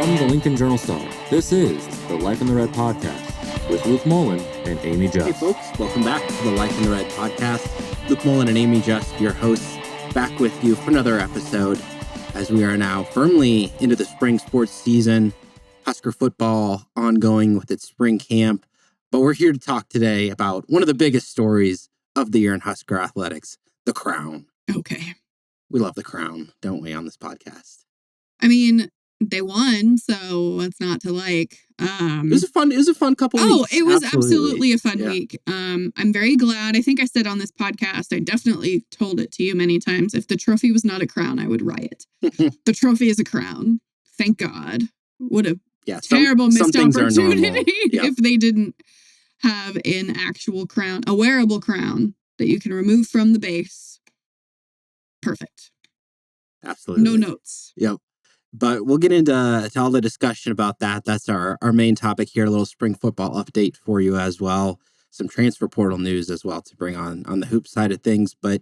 From the Lincoln Journal-Star, this is the Life in the Red podcast with Luke Mullen and Amy Just. Hey folks, welcome back to the Life in the Red podcast. Luke Mullen and Amy Just, your hosts, back with you for another episode as we are now firmly into the spring sports season. Husker football ongoing with its spring camp. But we're here to talk today about one of the biggest stories of the year in Husker athletics, the crown. Okay. We love the crown, don't we, on this podcast? I mean, they won, so what's not to like? It was a fun couple weeks. Oh, it was absolutely a fun week. I'm very glad. I think I said on this podcast, I definitely told it to you many times. If the trophy was not a crown, I would riot. The trophy is a crown. Thank God. What a terrible missed opportunity if they didn't have an actual crown, a wearable crown that you can remove from the base. Perfect. Absolutely. No notes. Yep. But we'll get into all the discussion about that. That's our main topic here, a little spring football update for you as well. Some transfer portal news as well to bring on the hoop side of things. But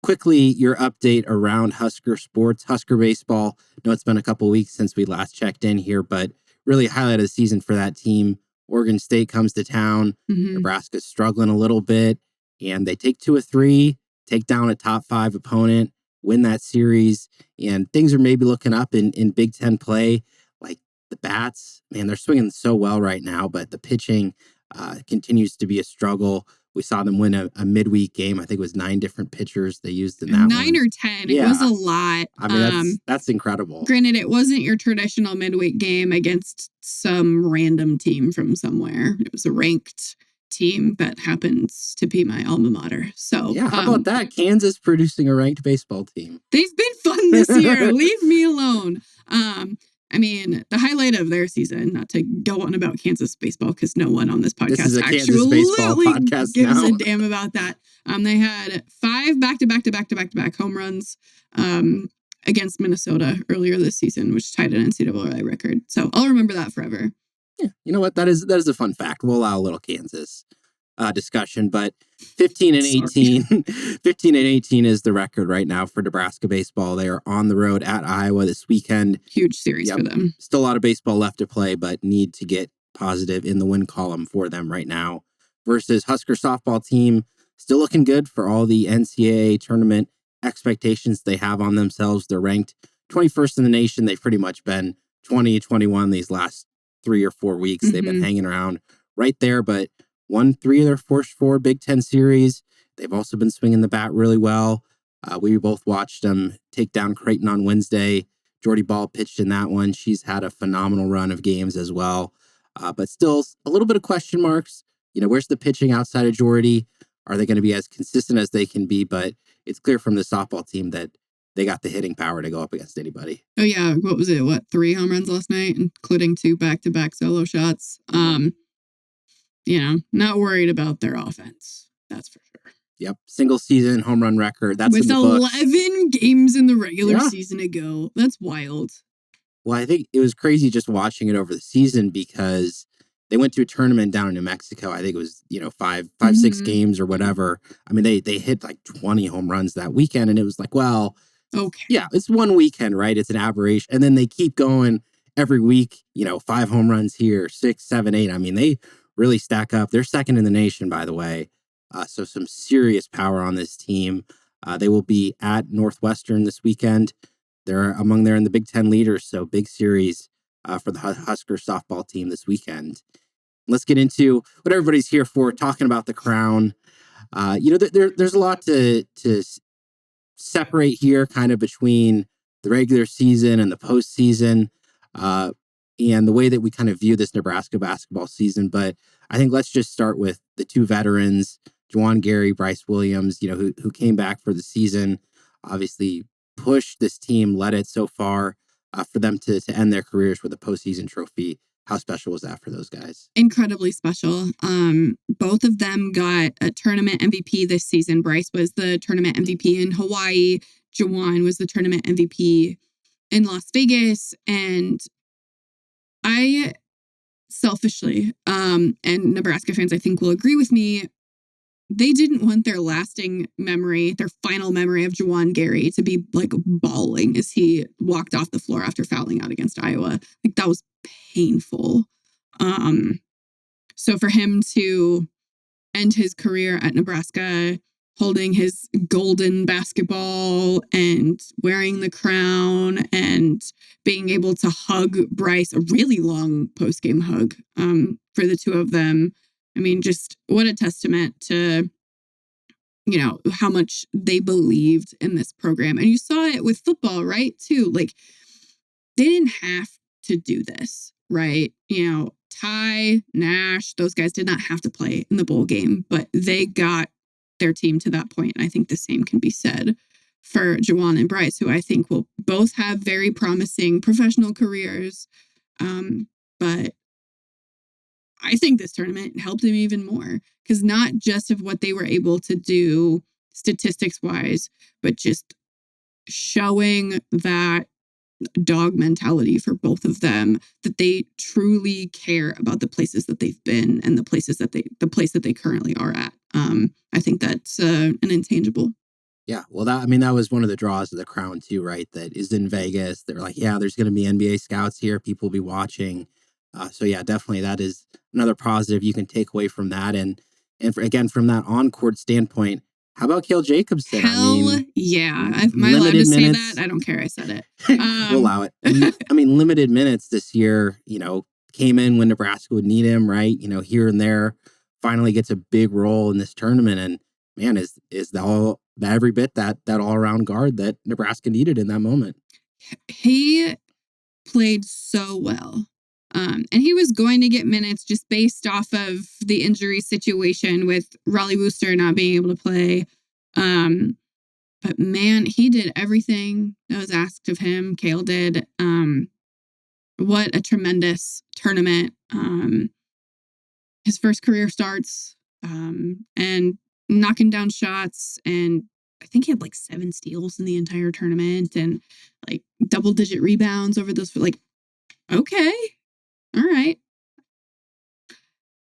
quickly, your update around Husker sports, Husker baseball. I know it's been a couple weeks since we last checked in here, but really a highlight of the season for that team. Oregon State comes to town. Nebraska's struggling a little bit, and they take 2 of 3, take down a top 5 opponent, win that series, and things are maybe looking up in Big Ten play. Like the bats, man, they're swinging so well right now, but the pitching continues to be a struggle. We saw them win a midweek game. I think it was 9 different pitchers they used in that 9 or 10. Yeah. It was a lot. I mean, that's incredible. Granted, it wasn't your traditional midweek game against some random team from somewhere. It was a ranked team that happens to be my alma mater. So yeah, how about that? Kansas producing a ranked baseball team. They've been fun this year. Leave me alone. I mean, the highlight of their season, not to go on about Kansas baseball, because no one on this podcast This is a Kansas baseball podcast gives now. a damn about that. They had 5 back-to-back home runs against Minnesota earlier this season, which tied an NCAA record. So I'll remember that forever. Yeah, you know what? That is a fun fact. We'll allow a little Kansas discussion, but 15 and 18, 15 and 18 is the record right now for Nebraska baseball. They are on the road at Iowa this weekend. Huge series for them. Still a lot of baseball left to play, but need to get positive in the win column for them right now. Versus Husker softball team, still looking good for all the NCAA tournament expectations they have on themselves. They're ranked 21st in the nation. They've pretty much been 20-21 these last 3 or 4 weeks. They've been hanging around right there, but won 3 of their first 4 Big Ten series. They've also been swinging the bat really well. We both watched them take down Creighton on Wednesday. Jordy Ball pitched in that one. She's had a phenomenal run of games as well. But still a little bit of question marks. You know, where's the pitching outside of Jordy? Are they going to be as consistent as they can be? But it's clear from the softball team that they got the hitting power to go up against anybody. Oh, yeah. What was it? 3 home runs last night, including 2 back-to-back solo shots. Not worried about their offense. That's for sure. Yep. Single season home run record. That's with in the books. 11 games in the regular season ago. That's wild. Well, I think it was crazy just watching it over the season because they went to a tournament down in New Mexico. I think it was, 6 games or whatever. I mean, they hit like 20 home runs that weekend. And it was like, well, okay. Yeah, it's one weekend, right? It's an aberration. And then they keep going every week, 5 home runs here, 6, 7, 8. I mean, they really stack up. They're second in the nation, by the way. So some serious power on this team. They will be at Northwestern this weekend. They're among there in the Big Ten leaders. So big series for the Husker softball team this weekend. Let's get into what everybody's here for, talking about the crown. There's a lot to separate here kind of between the regular season and the postseason. And the way that we kind of view this Nebraska basketball season. But I think let's just start with the 2 veterans, Juwan Gary, Bryce Williams, who came back for the season, obviously pushed this team, led it so far for them to end their careers with a postseason trophy. How special was that for those guys? Incredibly special. Both of them got a tournament MVP this season. Bryce was the tournament MVP in Hawaii. Juwan was the tournament MVP in Las Vegas. And I selfishly, and Nebraska fans, I think, will agree with me, they didn't want their lasting memory, their final memory of Juwan Gary to be like bawling as he walked off the floor after fouling out against Iowa. Like that was painful. So for him to end his career at Nebraska holding his golden basketball and wearing the crown and being able to hug Bryce, a really long post-game hug for the two of them. I mean, just what a testament to, how much they believed in this program. And you saw it with football, right? Too. Like, they didn't have to do this, right? Ty, Nash, those guys did not have to play in the bowl game, but they got their team to that point. And I think the same can be said for Juwan and Bryce, who I think will both have very promising professional careers. But I think this tournament helped them even more because not just of what they were able to do statistics wise, but just showing that dog mentality for both of them, that they truly care about the places that they've been and the place that they currently are at. I think that's an intangible. Yeah, well, that was one of the draws of the crown too, right? That is in Vegas. They're like, yeah, there's going to be NBA scouts here. People will be watching. So yeah, definitely that is another positive you can take away from that. And again, from that on-court standpoint, how about Cale Jacobson? Yeah. Am I allowed to say that? I don't care. I said it. We'll allow it. Limited minutes this year, came in when Nebraska would need him, right? Here and there, finally gets a big role in this tournament. And man, is every bit that all-around guard that Nebraska needed in that moment. He played so well. And he was going to get minutes just based off of the injury situation with Raleigh Wooster not being able to play. But man, he did everything that was asked of him. Cale did. What a tremendous tournament. His first career starts and knocking down shots. And I think he had like 7 steals in the entire tournament and like double-digit rebounds over those. Okay. All right.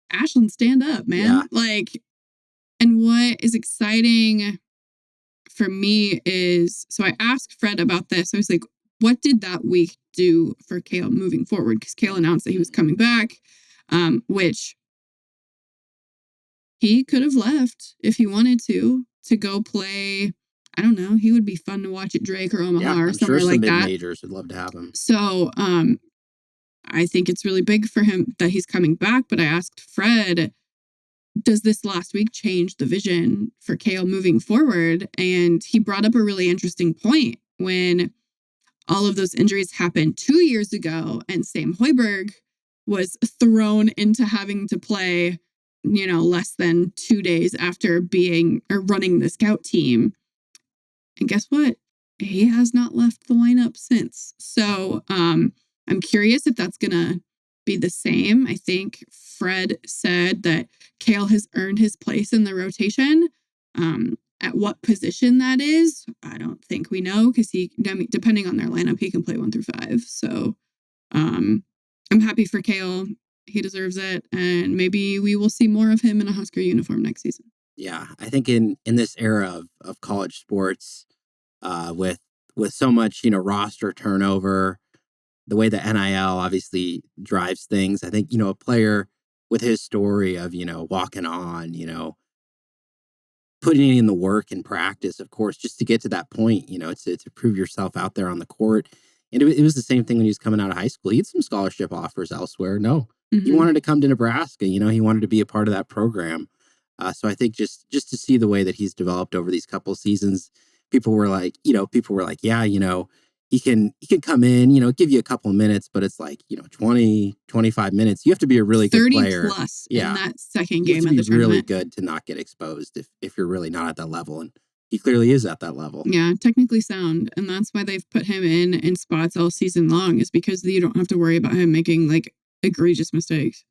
Ashland, stand up, man. Yeah. And what is exciting for me is, so I asked Fred about this. I was like, what did that week do for Cale moving forward? Because Cale announced that he was coming back, which he could have left if he wanted to go play. I don't know. He would be fun to watch at Drake or Omaha or somewhere like that. Majors would love to have him. So, I think it's really big for him that he's coming back. But I asked Fred, does this last week change the vision for Cale moving forward? And he brought up a really interesting point when all of those injuries happened 2 years ago and Sam Hoiberg was thrown into having to play, less than 2 days after running the scout team. And guess what? He has not left the lineup since. So, I'm curious if that's going to be the same. I think Fred said that Cale has earned his place in the rotation. At what position that is, I don't think we know because depending on their lineup, he can play 1 through 5. So I'm happy for Cale. He deserves it. And maybe we will see more of him in a Husker uniform next season. Yeah, I think in this era of college sports, with so much, roster turnover, the way the NIL obviously drives things. I think, a player with his story of, walking on, putting in the work and practice, of course, just to get to that point, to prove yourself out there on the court. And it was the same thing when he was coming out of high school. He had some scholarship offers elsewhere. No, he wanted to come to Nebraska. He wanted to be a part of that program. So I think just to see the way that he's developed over these couple seasons, people were like, yeah, he can come in, give you a couple of minutes, but it's like, 20, 25 minutes. You have to be a really good player. 30 plus in that second game of the tournament. Really good to not get exposed if you're really not at that level. And he clearly is at that level. Yeah, technically sound. And that's why they've put him in spots all season long, is because you don't have to worry about him making egregious mistakes.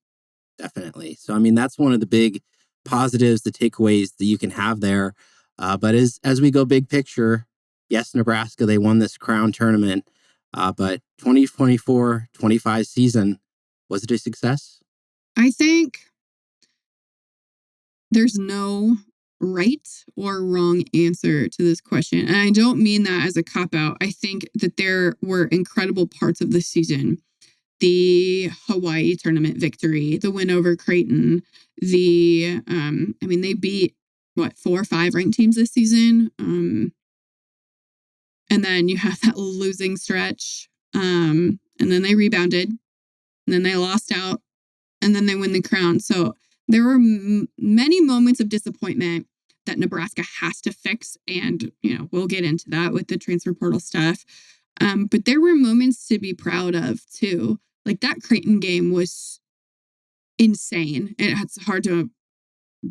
Definitely. So, that's one of the big positives, the takeaways that you can have there. But as we go big picture, yes, Nebraska, they won this crown tournament, but 2024-25 season, was it a success? I think there's no right or wrong answer to this question. And I don't mean that as a cop-out. I think that there were incredible parts of this season. The Hawaii tournament victory, the win over Creighton, they beat 4 or 5 ranked teams this season. And then you have that losing stretch. And then they rebounded, and then they lost out, and then they win the crown. So there were many moments of disappointment that Nebraska has to fix. And, we'll get into that with the transfer portal stuff. But there were moments to be proud of too. Like that Creighton game was insane. It's hard to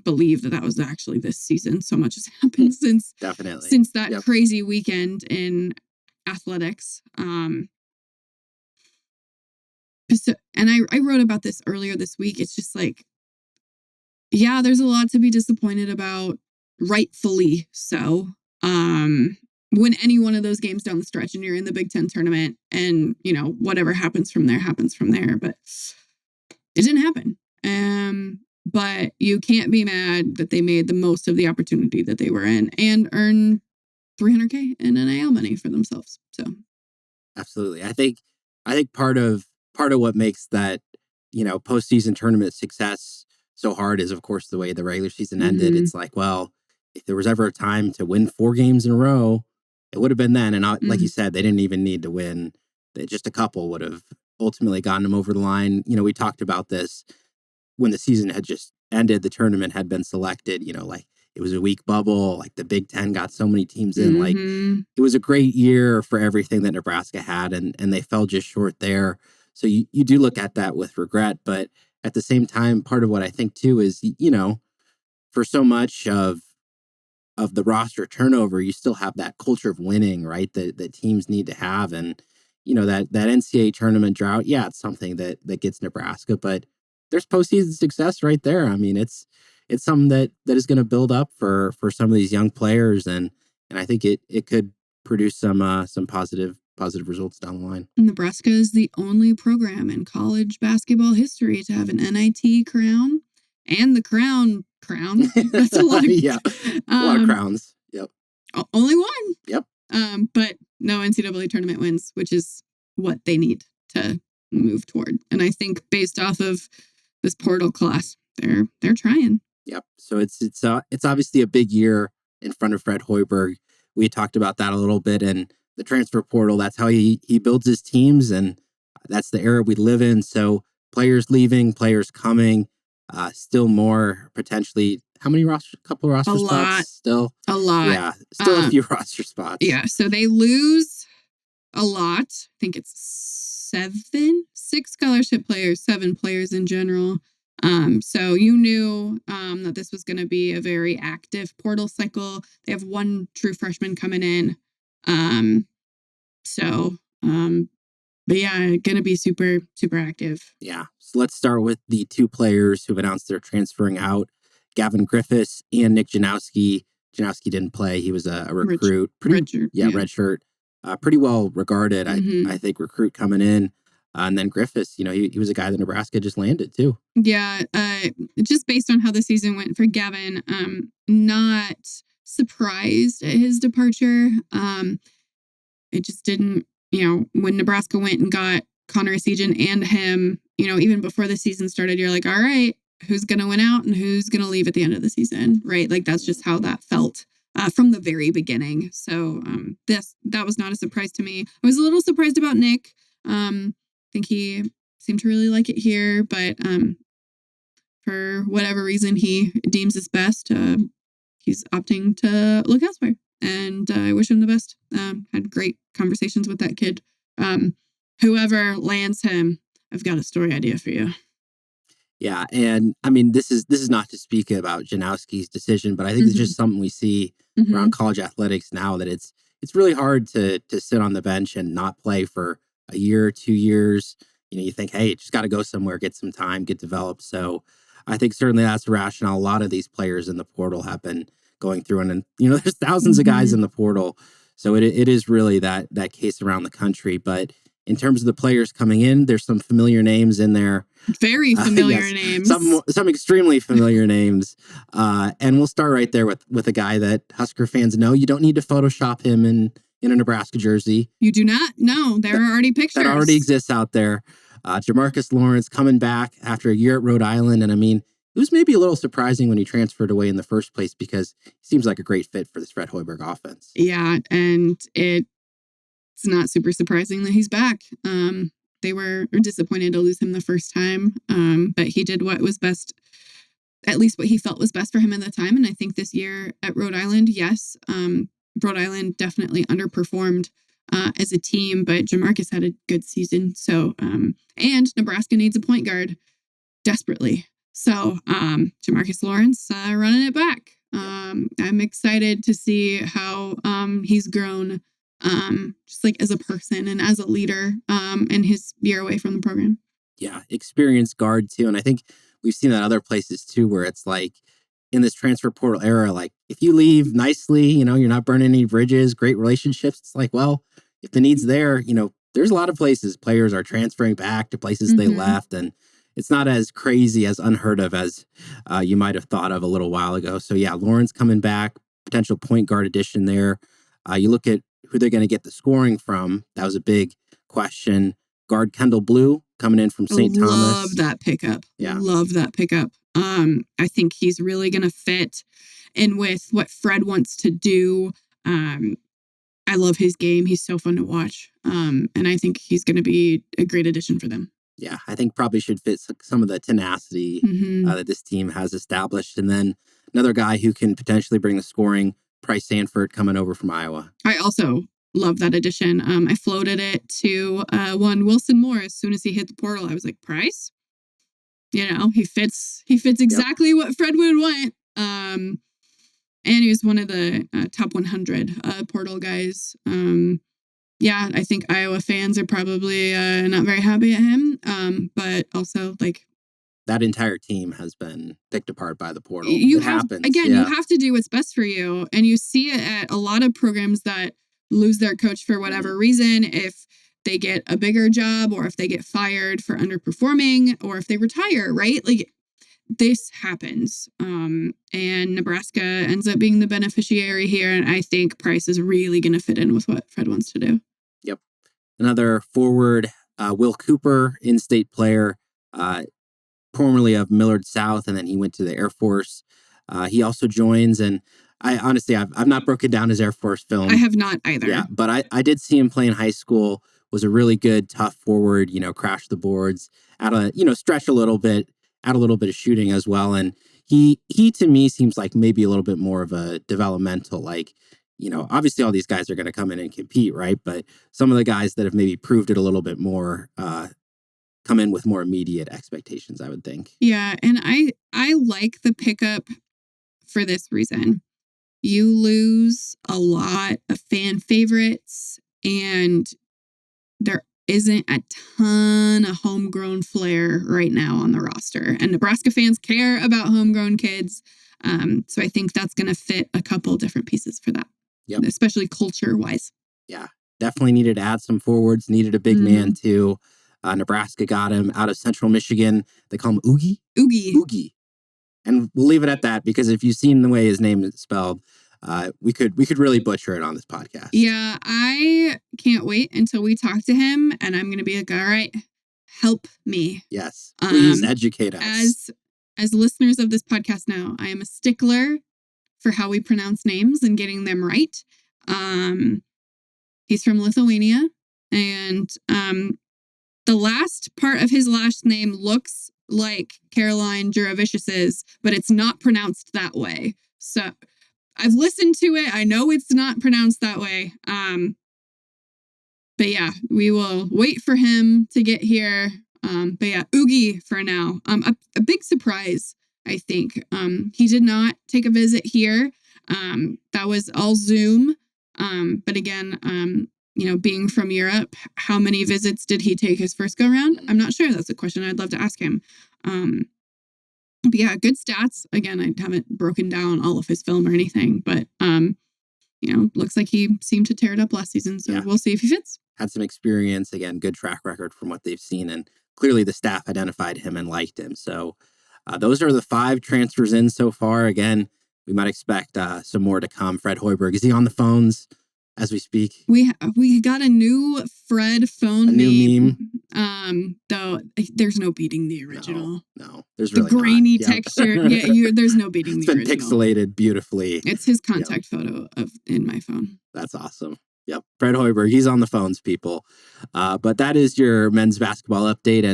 believe that was actually this season. So much has happened since that crazy weekend in athletics. And I wrote about this earlier this week. It's just like, yeah, there's a lot to be disappointed about, rightfully so. When any one of those games down the stretch and you're in the Big Ten tournament and, whatever happens from there. But it didn't happen. But you can't be mad that they made the most of the opportunity that they were in and earned $300K in NIL money for themselves. So, absolutely, I think part of what makes that postseason tournament success so hard is, of course, the way the regular season ended. Mm-hmm. It's like, well, if there was ever a time to win 4 games in a row, it would have been then. And like you said, they didn't even need to win. Just a couple would have ultimately gotten them over the line. We talked about this when the season had just ended. The tournament had been selected, like it was a week bubble. Like the Big Ten got so many teams in. Like it was a great year for everything that Nebraska had. And they fell just short there. So you do look at that with regret. But at the same time, part of what I think too is, for so much of the roster turnover, you still have that culture of winning, right? That teams need to have. And, that NCAA tournament drought, yeah, it's something that gets Nebraska, but there's postseason success right there. I mean, it's something that is going to build up for some of these young players. And I think it could produce some positive results down the line. Nebraska is the only program in college basketball history to have an NIT crown and the crown. That's a lot of a lot of crowns. Yep. Only one. Yep. But no NCAA tournament wins, which is what they need to move toward. And I think based off of this portal class, they're trying. Yep. So it's obviously a big year in front of Fred Hoiberg. We talked about that a little bit, and the transfer portal, that's how he builds his teams, and that's the era we live in. So players leaving, players coming. Still more potentially. How many couple roster spots? Still a lot. Yeah, still a few roster spots. Yeah, so they lose a lot. I think it's 6 scholarship players, 7 players in general. So you knew that this was going to be a very active portal cycle. They have 1 true freshman coming in. But yeah, going to be super, super active. Yeah. So let's start with the 2 players who've announced they're transferring out, Gavin Griffiths and Nick Janowski. Janowski didn't play. He was a recruit. Redshirt. Pretty well regarded, I think, recruit coming in. And then Griffiths, he was a guy that Nebraska just landed too. Yeah. Just based on how the season went for Gavin, not surprised at his departure. It just didn't, when Nebraska went and got Connor Essegian and him, even before the season started, you're like, all right, who's going to win out and who's going to leave at the end of the season, right? Like that's just how that felt from the very beginning. So that was not a surprise to me. I was a little surprised about Nick. I think he seemed to really like it here, but for whatever reason he deems is best, he's opting to look elsewhere. And I wish him the best. Had great conversations with that kid. Whoever lands him, I've got a story idea for you. Yeah, and I mean, this is not to speak about Janowski's decision, but I think it's just something we see around college athletics now, that it's really hard to sit on the bench and not play for a year, 2 years. You think, hey, just got to go somewhere, get some time, get developed. So I think certainly that's rational. A lot of these players in the portal have been going through, and there's thousands of guys in the portal. So it is really that case around the country. But in terms of the players coming in, there's some familiar names in there. Very familiar Yes, names. some extremely familiar names. And we'll start right there with a guy that Husker fans know. You don't need to Photoshop him in a Nebraska jersey. You do not? No, there are already pictures. That already exists out there. Jamarcus Lawrence coming back after a year at Rhode Island. And I mean, it was maybe a little surprising when he transferred away in the first place because he seems like a great fit for this Fred Hoiberg offense. Yeah, and it's not super surprising that he's back. They were disappointed to lose him the first time, but he did what was best, at least what he felt was best for him at the time. And I think this year at Rhode Island, yes, Rhode Island definitely underperformed as a team, but Jamarcus had a good season. So, and Nebraska needs a point guard desperately. So, Jamarcus Lawrence running it back. I'm excited to see how he's grown, just like as a person and as a leader in his year away from the program. Yeah, experienced guard too. And I think we've seen that other places too, where it's like in this transfer portal era, like if you leave nicely, you're not burning any bridges, great relationships. It's like, well, if the need's there, there's a lot of places players are transferring back to places they left. And it's not as crazy, as unheard of as you might have thought of a little while ago. So yeah, Lawrence coming back, potential point guard addition there. You look at who they're going to get the scoring from. That was a big question. Guard Kendall Blue coming in from St. Thomas. Love that pickup. Yeah. Love that pickup. I think he's really going to fit in with what Fred wants to do. I love his game. He's so fun to watch. And I think he's going to be a great addition for them. Yeah, I think probably should fit some of the tenacity that this team has established. And then another guy who can potentially bring the scoring, Price Sanford coming over from Iowa. I also love that addition. I floated it to one Wilson Moore as soon as he hit the portal. I was like, Price? He fits exactly what Fred would want. And he was one of the top 100 portal guys. Yeah, I think Iowa fans are probably not very happy at him. But also, like, that entire team has been picked apart by the portal. You have to do what's best for you. And you see it at a lot of programs that lose their coach for whatever reason. If they get a bigger job or if they get fired for underperforming or if they retire, right? Like, this happens. And Nebraska ends up being the beneficiary here. And I think Price is really going to fit in with what Fred wants to do. Yep. Another forward, Will Cooper, in-state player, formerly of Millard South, and then he went to the Air Force. He also joins, and I honestly, I've not broken down his Air Force film. I have not either. Yeah, but I did see him play in high school, was a really good, tough forward, crashed the boards, stretch a little bit, add a little bit of shooting as well. And he to me seems like maybe a little bit more of a developmental, like, obviously all these guys are going to come in and compete, right? But some of the guys that have maybe proved it a little bit more come in with more immediate expectations, I would think. Yeah, and I like the pickup for this reason. You lose a lot of fan favorites, and there isn't a ton of homegrown flair right now on the roster. And Nebraska fans care about homegrown kids. So I think that's going to fit a couple different pieces for that, especially culture-wise. Yeah, definitely needed to add some forwards, needed a big man too. Nebraska got him out of Central Michigan. They call him Oogie. Oogie. And we'll leave it at that because if you've seen the way his name is spelled, we could really butcher it on this podcast. Yeah, I can't wait until we talk to him, and I'm going to be like, all right, help me. Yes, please educate us. As listeners of this podcast know, I am a stickler for how we pronounce names and getting them right. He's from Lithuania, and the last part of his last name looks like Caroline Juravicious's, but it's not pronounced that way. So I've listened to it. I know it's not pronounced that way. But yeah, we will wait for him to get here. But yeah, Oogie for now. A big surprise, I think. He did not take a visit here. That was all Zoom. But again, being from Europe, how many visits did he take his first go around? I'm not sure. That's a question I'd love to ask him. But yeah, good stats. Again, I haven't broken down all of his film or anything, but looks like he seemed to tear it up last season. So we'll see if he fits. Had some experience, again, good track record from what they've seen. And clearly the staff identified him and liked him. So those are the 5 transfers in so far. Again, we might expect some more to come. Fred Hoiberg, is he on the phones as we speak? We got a new Fred phone meme. Though there's no beating the original. No, there's really the grainy not. texture. Yeah, there's no beating the original. It's been pixelated beautifully. It's his contact photo in my phone. That's awesome. Yep, Fred Hoiberg, he's on the phones, people. But that is your men's basketball update,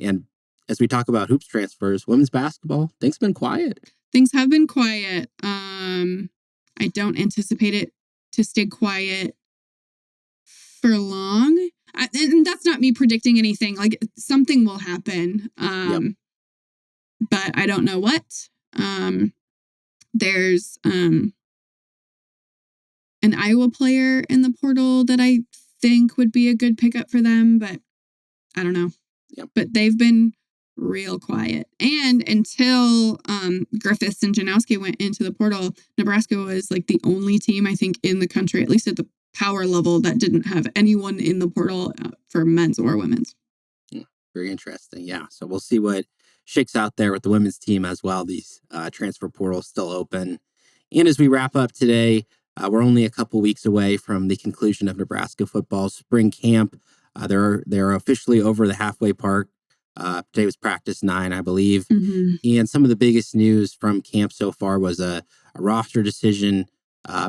and as we talk about hoops transfers, women's basketball, things have been quiet. Things have been quiet. I don't anticipate it to stay quiet for long. And that's not me predicting anything. Like, something will happen. But I don't know what. There's an Iowa player in the portal that I think would be a good pickup for them, but I don't know. Yep. But they've been real quiet. And until Griffiths and Janowski went into the portal, Nebraska was like the only team, I think, in the country, at least at the power level, that didn't have anyone in the portal for men's or women's. Yeah, very interesting. Yeah. So we'll see what shakes out there with the women's team as well. These transfer portals still open. And as we wrap up today, we're only a couple weeks away from the conclusion of Nebraska football spring camp. They're officially over the halfway mark. Today was practice 9, I believe. Mm-hmm. And some of the biggest news from camp so far was a roster decision.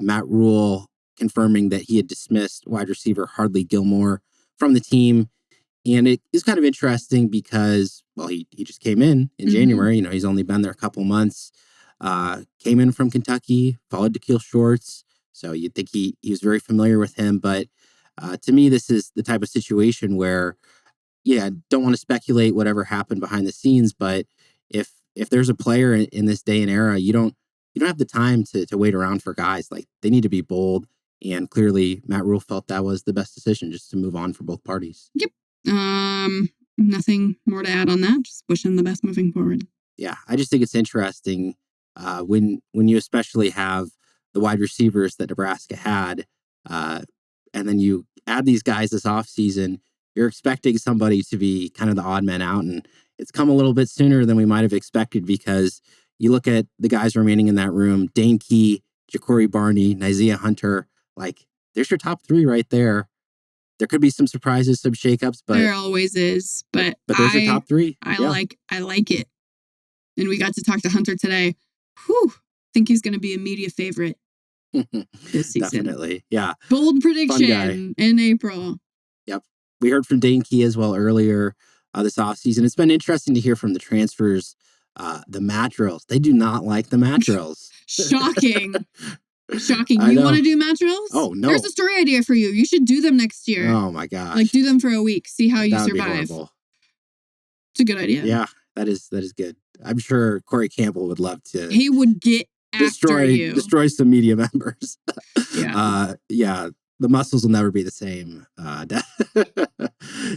Matt Rule confirming that he had dismissed wide receiver Hardly Gilmore from the team. And it is kind of interesting because, well, he just came in January. He's only been there a couple months. Came in from Kentucky, followed Da'Keil Shorts. So you'd think he was very familiar with him. But to me, this is the type of situation where, don't want to speculate whatever happened behind the scenes, but if there's a player in this day and era, you don't have the time to wait around for guys. Like, they need to be bold, and clearly Matt Rule felt that was the best decision, just to move on for both parties. Yep. Nothing more to add on that. Just wish him the best moving forward. Yeah, I just think it's interesting when you especially have the wide receivers that Nebraska had, and then you add these guys this offseason. You're expecting somebody to be kind of the odd man out, and it's come a little bit sooner than we might have expected, because you look at the guys remaining in that room: Dane Key, Ja'Cory Barney, Nyzia Hunter. Like, there's your top 3 right there. There could be some surprises, some shakeups, but there always is. But there's your top 3. I like it. And we got to talk to Hunter today. Whew. Think he's going to be a media favorite this season. Definitely. Yeah. Bold prediction in April. Yep. We heard from Dane Key as well earlier this offseason. It's been interesting to hear from the transfers, the mat drills. They do not like the mat drills. Shocking. Shocking. You want to do mat drills? Oh, no. There's a story idea for you. You should do them next year. Oh, my gosh. Like, do them for a week. See how you That would be survive. horrible. It's a good idea. Yeah, that is good. I'm sure Corey Campbell would love to. He would get after you. Destroy some media members. Yeah. The muscles will never be the same.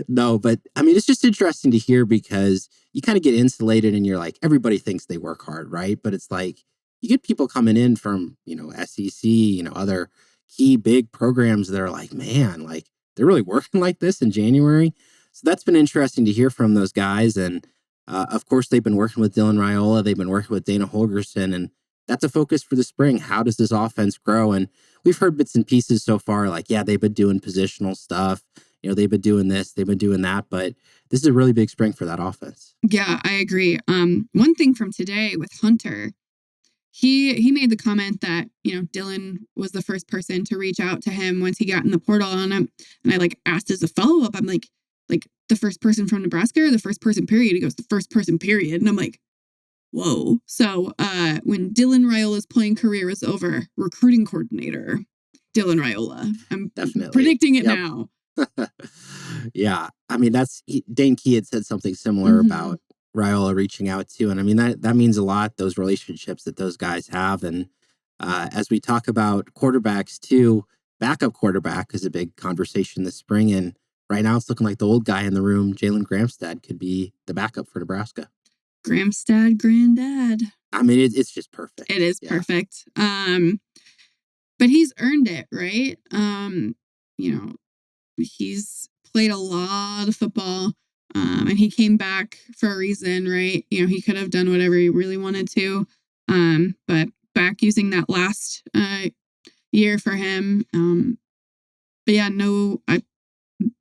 No, but I mean, it's just interesting to hear, because you kind of get insulated and you're like, everybody thinks they work hard, right? But it's like, you get people coming in from, SEC, other key big programs that are like, man, like, they're really working like this in January. So that's been interesting to hear from those guys. And of course, they've been working with Dylan Raiola. They've been working with Dana Holgerson. And that's a focus for the spring. How does this offense grow? And we've heard bits and pieces so far, like, they've been doing positional stuff. They've been doing this, they've been doing that. But this is a really big spring for that offense. Yeah, I agree. One thing from today with Hunter, he made the comment that, Dylan was the first person to reach out to him once he got in the portal on him. And I asked as a follow-up, I'm like the first person from Nebraska or the first person period? He goes, the first person period. And I'm like, whoa. So when Dylan Raiola's playing career is over, recruiting coordinator, Dylan Raiola. I'm definitely predicting it now. Yeah. I mean, Dane Key had said something similar about Raiola reaching out to. And I mean, that means a lot, those relationships that those guys have. And as we talk about quarterbacks too, backup quarterback is a big conversation this spring. And right now it's looking like the old guy in the room, Jalen Gramstad, could be the backup for Nebraska. Gramstad, granddad. I mean, it's just perfect. It is perfect. but he's earned it, right? You know, he's played a lot of football, and he came back for a reason, right? You know, he could have done whatever he really wanted to, but back using that last year for him. But yeah,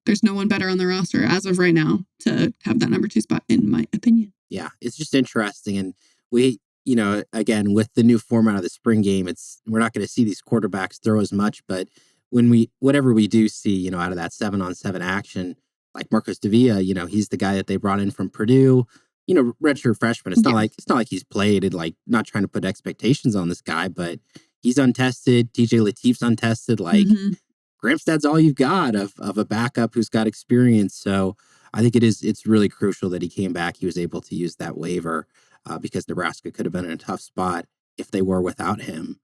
there's no one better on the roster as of right now to have that number 2 spot, in my opinion. Yeah, it's just interesting. And we, again, with the new format of the spring game, we're not going to see these quarterbacks throw as much, but whatever we do see, out of that 7-on-7 action, like Marcus Davia, he's the guy that they brought in from Purdue, redshirt freshman. It's not like he's played and like not trying to put expectations on this guy, but he's untested. TJ Latif's untested. Like Gramstad's all you've got of a backup who's got experience. So I think it's really crucial that he came back. He was able to use that waiver because Nebraska could have been in a tough spot if they were without him.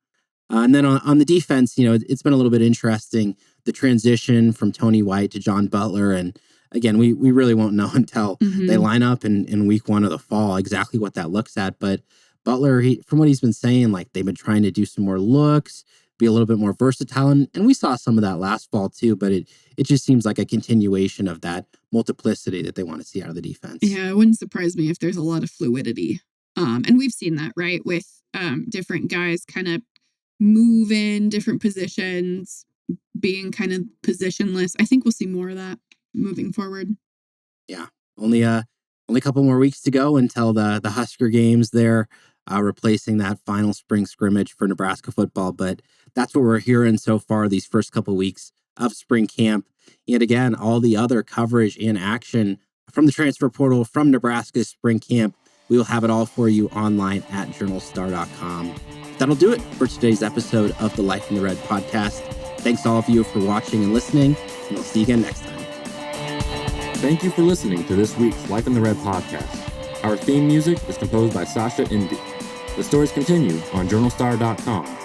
And then on the defense, it's been a little bit interesting, the transition from Tony White to John Butler. And again, we really won't know until they line up in week 1 of the fall exactly what that looks at. But Butler, from what he's been saying, like they've been trying to do some more looks, be a little bit more versatile. And we saw some of that last fall too, but it just seems like a continuation of that multiplicity that they want to see out of the defense. Yeah, it wouldn't surprise me if there's a lot of fluidity. And we've seen that, right? With different guys kind of move in different positions, being kind of positionless. I think we'll see more of that moving forward. Yeah. Only a couple more weeks to go until the Husker games there, replacing that final spring scrimmage for Nebraska football. But that's what we're hearing so far these first couple weeks of spring camp. And again, all the other coverage and action from the transfer portal, from Nebraska's spring camp, we will have it all for you online at journalstar.com. That'll do it for today's episode of the Life in the Red podcast. Thanks all of you for watching and listening, and we'll see you again next time. Thank you for listening to this week's Life in the Red podcast. Our theme music is composed by Sasha Indy. The stories continue on journalstar.com.